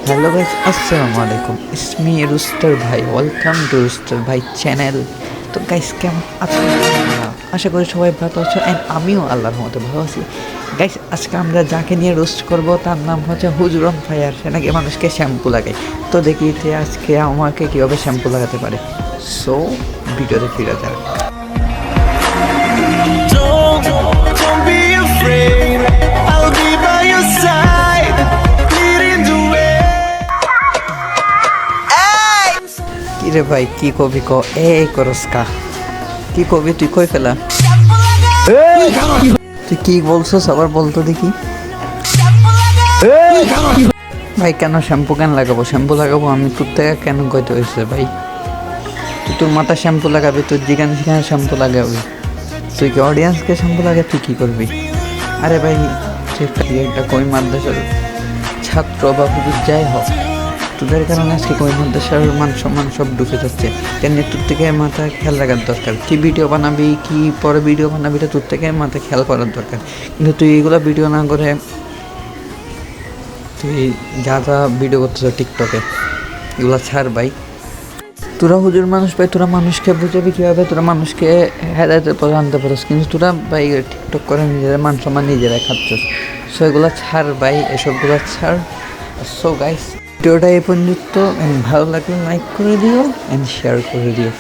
Hello guys, আসসালামু আলাইকুম। It's me rooster ভাই, ওয়েলকাম টু রুস্টার ভাই চ্যানেল। তো গাইস, কেমন আছেন? আশা করি সবাই ভালো আছো, অ্যান্ড আমিও আল্লাহর মতো ভালো আছি। গাইস, আজকে আমরা যাকে নিয়ে রোস্ট করব তার নাম হচ্ছে হুজুর অন ফায়ার। সে নাকি মানুষকে শ্যাম্পু লাগায়। তো দেখি যে আজকে আমাকে কীভাবে শ্যাম্পু লাগাতে পারে। সো ভিডিওতে ফিরে যাক। Don't be afraid. I'll be by your side, leading the way. কিরে ভাই, কি কবি ক? এই করস কা? কি কবি তুই কই ফেলা? তুই কি বলছস আবার বলতো দেখি। ভাই কেন শ্যাম্পু কেন লাগাবো? শ্যাম্পু লাগাবো আমি তোর থেকে কেন কইতে হয়েছে ভাই? তুই তোর মাথা শ্যাম্পু লাগাবি, তোর যেখানে সেখানে শ্যাম্পু লাগাবি। তুই কি অডিয়েন্সকে শ্যাম্পু লাগে তুই কী করবি? আরে ভাই, তুই একটা কই মাদ্রাসার ছাত্র বা হুজুর যাই হোক, তোদের কারণে আজকে কই মাদ্রাসার মান সম্মান সব ডুবে যাচ্ছে। তেমনি তোর থেকে মাথা খেয়াল রাখার দরকার। কি ভিডিও বানাবি, কি পরে ভিডিও বানাবি, এটা তোর থেকে মাথা খেয়াল করার দরকার। কিন্তু তুই এইগুলো ভিডিও না করে তুই যা যা ভিডিও করতেছ টিকটকে, এগুলো ছাড় ভাই। তোরা হুজুর মানুষ ভাই, তোরা মানুষকে বুঝাবি কীভাবে? তোরা মানুষকে হেদায়তের পথে আনতে পারস, কিন্তু তোরা ভাই টিকটক করে নিজেরা মান সম্মান নিজেরা খাচ্ছস। সো এগুলো ছাড় ভাই, এসবগুলো ছাড়। সো গাইস, ভিডিওটা এই পর্যন্ত। ভালো লাগলে লাইক করে দিও অ্যান্ড শেয়ার করে দিও।